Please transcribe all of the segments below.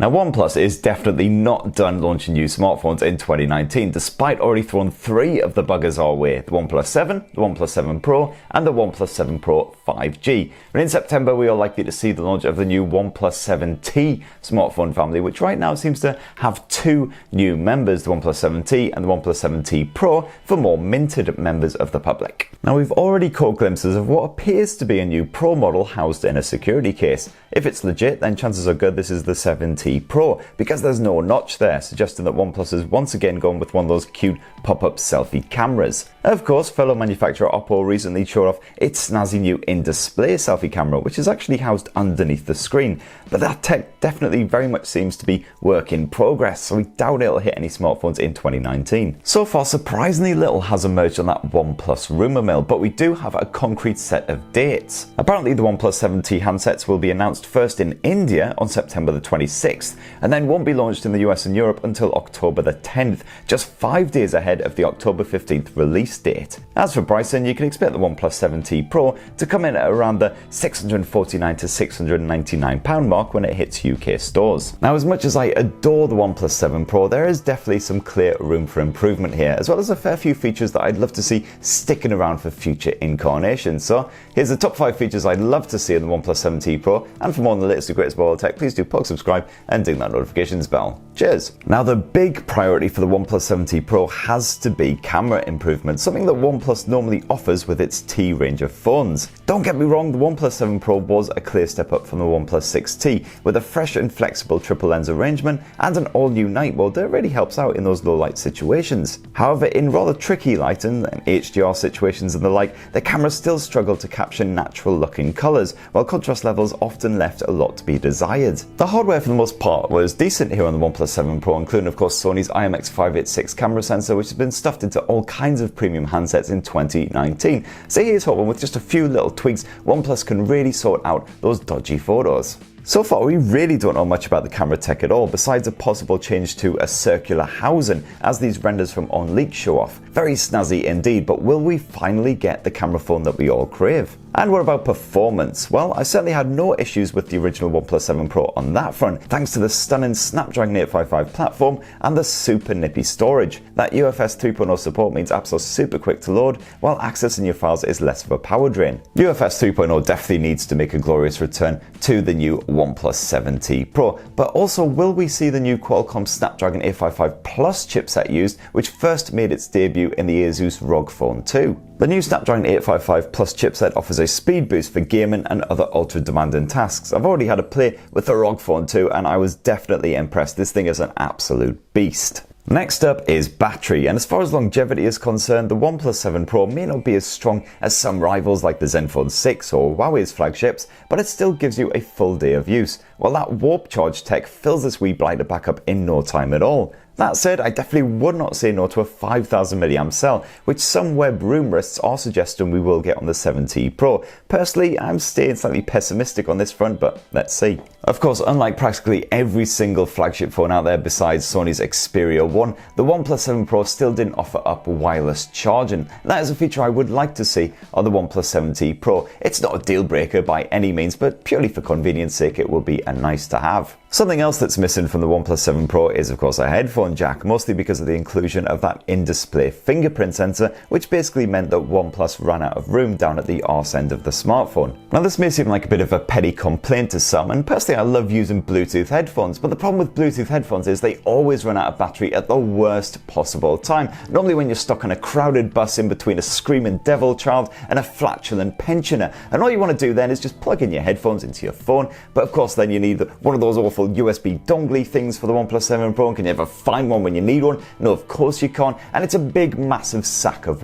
Now, OnePlus is definitely not done launching new smartphones in 2019, despite already throwing 3 of the buggers our way: the OnePlus 7, the OnePlus 7 Pro, and the OnePlus 7 Pro 5G. But in September, we are likely to see the launch of the new OnePlus 7T smartphone family, which right now seems to have 2 new members, the OnePlus 7T and the OnePlus 7T Pro, for more minted members of the public. Now, we've already caught glimpses of what appears to be a new Pro model housed in a security case. If it's legit, then chances are good this is the 7T Pro, because there's no notch there, suggesting that OnePlus has once again gone with one of those cute pop-up selfie cameras. Of course, fellow manufacturer Oppo recently showed off its snazzy new in-display selfie camera, which is actually housed underneath the screen. But that tech definitely very much seems to be work in progress, so we doubt it'll hit any smartphones in 2019. So far, surprisingly little has emerged on that OnePlus rumour mill, but we do have a concrete set of dates. Apparently, the OnePlus 7T handsets will be announced first in India on September the 26th, and then won't be launched in the US and Europe until October the 10th, just 5 days ahead of the October 15th release date. As for pricing, you can expect the OnePlus 7T Pro to come in at around the £649 to £699 mark when it hits UK stores. Now, as much as I adore the OnePlus 7 Pro, there is definitely some clear room for improvement here, as well as a fair few features that I'd love to see sticking around for future incarnations. So here's the top 5 features I'd love to see in the OnePlus 7T Pro, and for more on the latest and greatest mobile tech, please do subscribe and ding that notifications bell. Cheers! Now, the big priority for the OnePlus 7T Pro has to be camera improvement, something that OnePlus normally offers with its T range of phones. Don't get me wrong, the OnePlus 7 Pro was a clear step up from the OnePlus 6T, with a fresh and flexible triple lens arrangement and an all-new night mode that really helps out in those low light situations. However, in rather tricky light and HDR situations and the like, the camera still struggled to capture natural looking colours, while contrast levels often left a lot to be desired. The hardware for the most part was decent here on the OnePlus 7 Pro, including of course Sony's IMX586 camera sensor, which has been stuffed into all kinds of premium handsets in 2019. So here's hoping with just a few little tweaks, OnePlus can really sort out those dodgy photos. So far, we really don't know much about the camera tech at all, besides a possible change to a circular housing, as these renders from OnLeak show off. Very snazzy indeed, but will we finally get the camera phone that we all crave? And what about performance? Well, I certainly had no issues with the original OnePlus 7 Pro on that front, thanks to the stunning Snapdragon 855 platform and the super nippy storage. That UFS 3.0 support means apps are super quick to load, while accessing your files is less of a power drain. UFS 3.0 definitely needs to make a glorious return to the new OnePlus 7T Pro, but also will we see the new Qualcomm Snapdragon 855 Plus chipset used, which first made its debut in the Asus ROG Phone 2. The new Snapdragon 855 Plus chipset offers a speed boost for gaming and other ultra demanding tasks. I've already had a play with the ROG Phone 2 and I was definitely impressed. This thing is an absolute beast. Next up is battery, and as far as longevity is concerned, the OnePlus 7 Pro may not be as strong as some rivals like the Zenfone 6 or Huawei's flagships, but it still gives you a full day of use, while that warp charge tech fills this wee blighter back up in no time at all. That said, I definitely would not say no to a 5000 mAh cell, which some web rumorists are suggesting we will get on the 7T Pro. Personally, I'm staying slightly pessimistic on this front, but let's see. Of course, unlike practically every single flagship phone out there besides Sony's Xperia 1, the OnePlus 7 Pro still didn't offer up wireless charging. That is a feature I would like to see on the OnePlus 7T Pro. It's not a deal breaker by any means, but purely for convenience sake, it will be a nice to have. Something else that's missing from the OnePlus 7 Pro is of course a headphone jack, mostly because of the inclusion of that in-display fingerprint sensor, which basically meant that OnePlus ran out of room down at the arse end of the smartphone. Now, this may seem like a bit of a petty complaint to some, and personally I love using Bluetooth headphones, but the problem with Bluetooth headphones is they always run out of battery at the worst possible time, normally when you're stuck on a crowded bus in between a screaming devil child and a flatulent pensioner, and all you want to do then is just plug in your headphones into your phone, but of course then you need one of those awful USB dongly things for the OnePlus 7 Pro. Can you ever find one when you need one? No, of course you can't, and it's a big massive sack of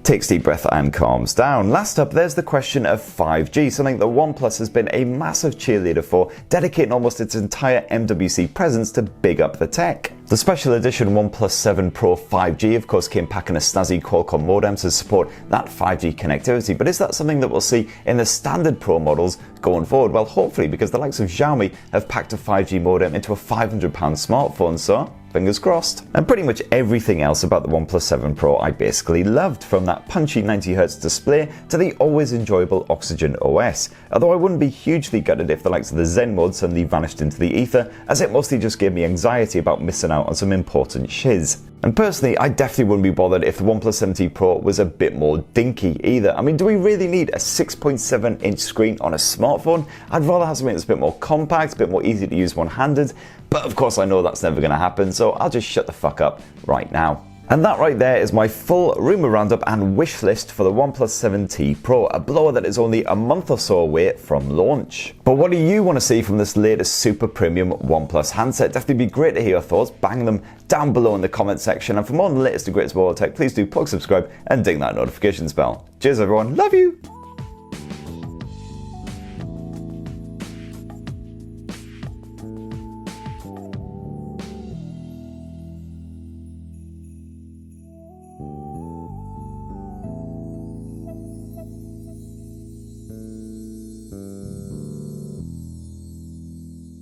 takes deep breath and calms down. Last up, there's the question of 5G, something that OnePlus has been a massive cheerleader for, dedicating almost its entire MWC presence to big up the tech. The special edition OnePlus 7 Pro 5G of course came packing a snazzy Qualcomm modem to support that 5G connectivity, but is that something that we'll see in the standard Pro models going forward? Well, hopefully, because the likes of Xiaomi have packed a 5G modem into a £500 smartphone, so fingers crossed. And pretty much everything else about the OnePlus 7 Pro I basically loved, from that punchy 90Hz display to the always enjoyable Oxygen OS, although I wouldn't be hugely gutted if the likes of the Zen mode suddenly vanished into the ether, as it mostly just gave me anxiety about missing out on some important shiz. And personally, I definitely wouldn't be bothered if the OnePlus 7T Pro was a bit more dinky either. I mean, do we really need a 6.7-inch screen on a smartphone? I'd rather have something that's a bit more compact, a bit more easy to use one-handed, but of course I know that's never going to happen, so I'll just shut the fuck up right now. And that right there is my full rumour roundup and wish list for the OnePlus 7T Pro, a blower that is only a month or so away from launch. But what do you want to see from this latest super premium OnePlus handset? Definitely be great to hear your thoughts. Bang them down below in the comment section. And for more on the latest and greatest mobile tech, please do plug subscribe and ding that notifications bell. Cheers everyone, love you!